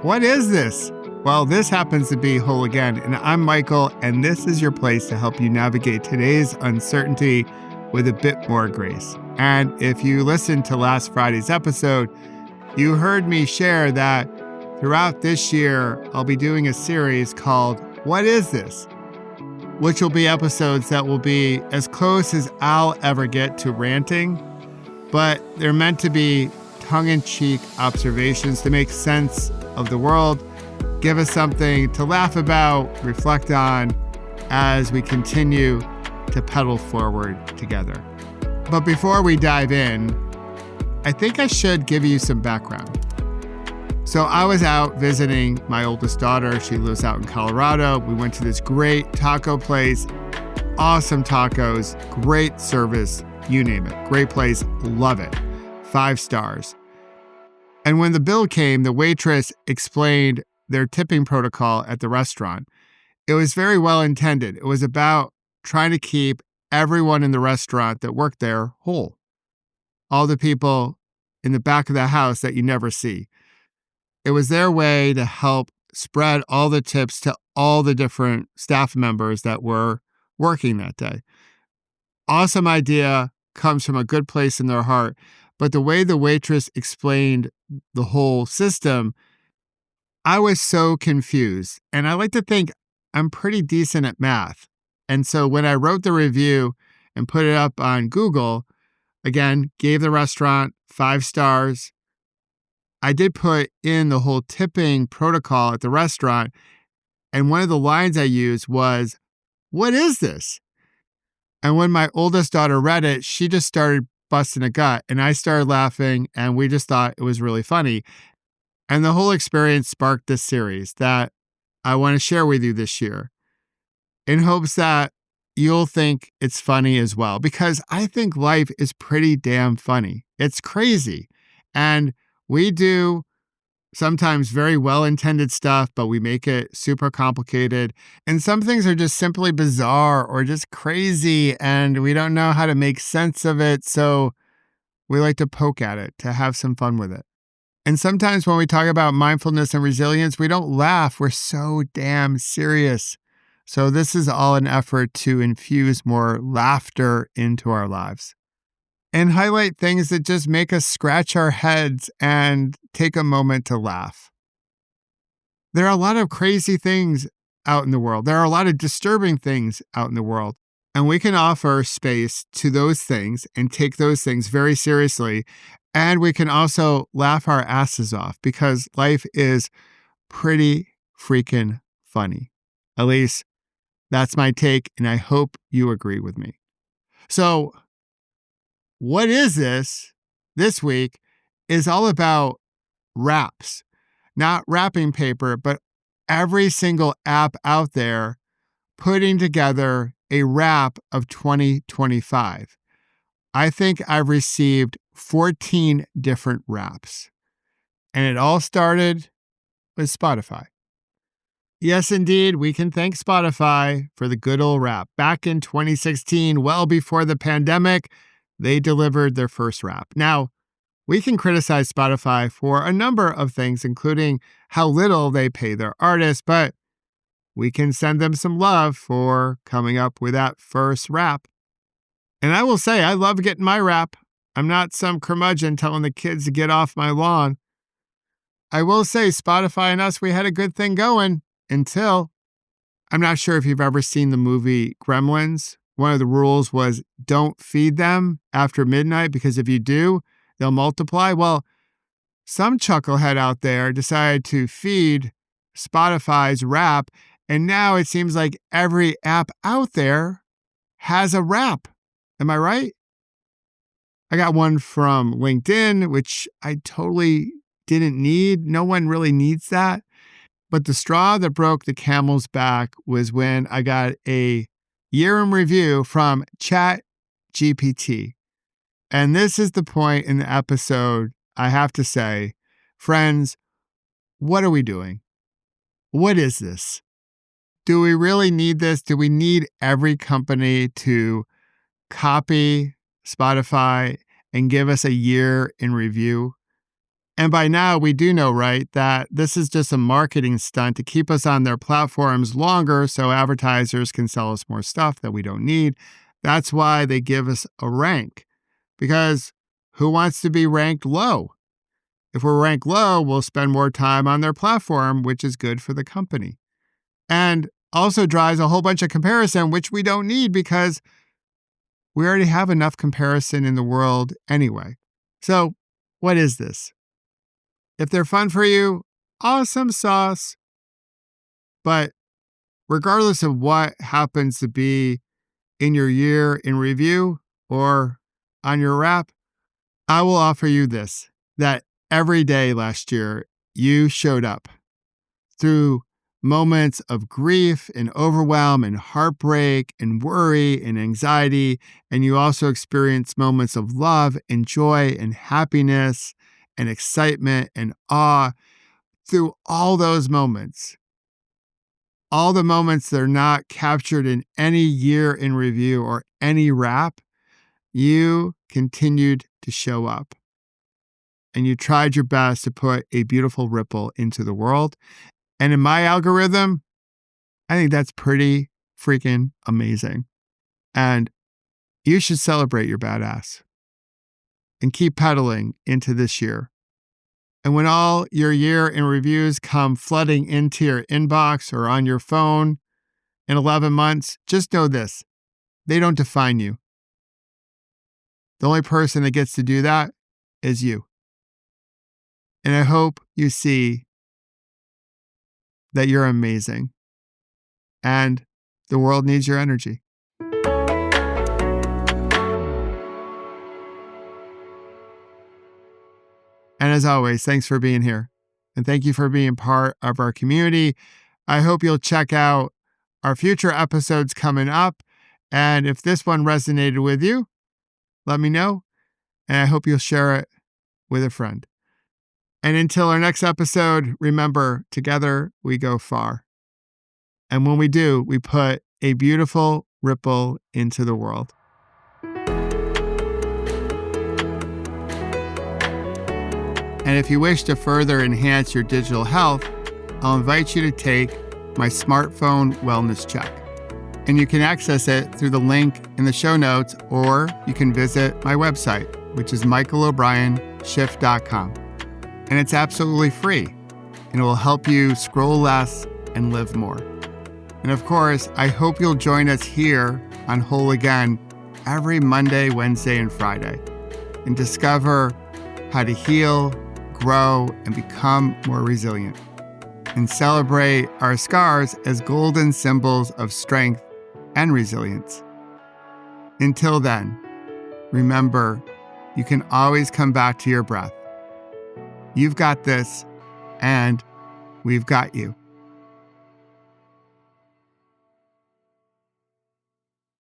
What is this? Well, this happens to be Whole Again, and I'm Michael, and this is your place to help you navigate today's uncertainty with a bit more grace. And if you listened to last Friday's episode, you heard me share that throughout this year, I'll be doing a series called What Is This? Which will be episodes that will be as close as I'll ever get to ranting, but they're meant to be tongue-in-cheek observations to make sense of the world, give us something to laugh about, reflect on as we continue to pedal forward together. But before we dive in, I think I should give you some background. So I was out visiting my oldest daughter. She lives out in Colorado. We went to this great taco place, awesome tacos, great service, you name it. Great place, love it. 5 stars. And when the bill came, the waitress explained their tipping protocol at the restaurant. It was very well intended. It was about trying to keep everyone in the restaurant that worked there whole. All the people in the back of the house that you never see. It was their way to help spread all the tips to all the different staff members that were working that day. Awesome idea, comes from a good place in their heart. But the way the waitress explained the whole system, I was so confused. And I like to think I'm pretty decent at math. And so when I wrote the review and put it up on Google, again, gave the restaurant 5 stars. I did put in the whole tipping protocol at the restaurant. And one of the lines I used was, "What is this?" And when my oldest daughter read it, she just started busting a gut, and I started laughing, and we just thought it was really funny. And the whole experience sparked this series that I want to share with you this year in hopes that you'll think it's funny as well, because I think life is pretty damn funny. It's crazy. And we do sometimes very well-intended stuff, but we make it super complicated. And some things are just simply bizarre or just crazy, and we don't know how to make sense of it. So we like to poke at it, to have some fun with it. And sometimes when we talk about mindfulness and resilience, we don't laugh. We're so damn serious. So this is all an effort to infuse more laughter into our lives and highlight things that just make us scratch our heads and take a moment to laugh. There are a lot of crazy things out in the world. There are a lot of disturbing things out in the world. And we can offer space to those things and take those things very seriously. And we can also laugh our asses off because life is pretty freaking funny. At least that's my take, and I hope you agree with me. So, what is this week is all about wraps. Not wrapping paper, but every single app out there putting together a wrap of 2025. I think I've received 14 different wraps. And it all started with Spotify. Yes, indeed, we can thank Spotify for the good old wrap. Back in 2016, well before the pandemic, they delivered their first wrap. Now, we can criticize Spotify for a number of things, including how little they pay their artists, but we can send them some love for coming up with that first wrap. And I will say, I love getting my wrap. I'm not some curmudgeon telling the kids to get off my lawn. I will say, Spotify and us, we had a good thing going until, I'm not sure if you've ever seen the movie Gremlins. One of the rules was don't feed them after midnight because if you do, they'll multiply. Well, some chucklehead out there decided to feed Spotify's wrap, and now it seems like every app out there has a wrap. Am I right? I got one from LinkedIn, which I totally didn't need. No one really needs that. But the straw that broke the camel's back was when I got a year in review from ChatGPT. And this is the point in the episode, I have to say, friends, what are we doing? What is this? Do we really need this? Do we need every company to copy Spotify and give us a year in review? And by now, we do know, right, that this is just a marketing stunt to keep us on their platforms longer so advertisers can sell us more stuff that we don't need. That's why they give us a rank, because who wants to be ranked low? If we're ranked low, we'll spend more time on their platform, which is good for the company. And also drives a whole bunch of comparison, which we don't need because we already have enough comparison in the world anyway. So what is this? If they're fun for you, awesome sauce. But regardless of what happens to be in your year in review or on your wrap, I will offer you this, that every day last year, you showed up through moments of grief and overwhelm and heartbreak and worry and anxiety. And you also experienced moments of love and joy and happiness and excitement and awe. Through all those moments, all the moments that are not captured in any year in review or any wrap, you continued to show up. And you tried your best to put a beautiful ripple into the world. And in my algorithm, I think that's pretty freaking amazing. And you should celebrate your badass and keep pedaling into this year. And when all your year in reviews come flooding into your inbox or on your phone in 11 months, just know this: they don't define you. The only person that gets to do that is you. And I hope you see that you're amazing and the world needs your energy. And as always, thanks for being here. And thank you for being part of our community. I hope you'll check out our future episodes coming up. And if this one resonated with you, let me know. And I hope you'll share it with a friend. And until our next episode, remember, together we go far. And when we do, we put a beautiful ripple into the world. And if you wish to further enhance your digital health, I'll invite you to take my smartphone wellness check. And you can access it through the link in the show notes, or you can visit my website, which is michaelobrienshift.com. And it's absolutely free, and it will help you scroll less and live more. And of course, I hope you'll join us here on Whole Again every Monday, Wednesday, and Friday and discover how to heal, grow, and become more resilient, and celebrate our scars as golden symbols of strength and resilience. Until then, remember, you can always come back to your breath. You've got this, and we've got you.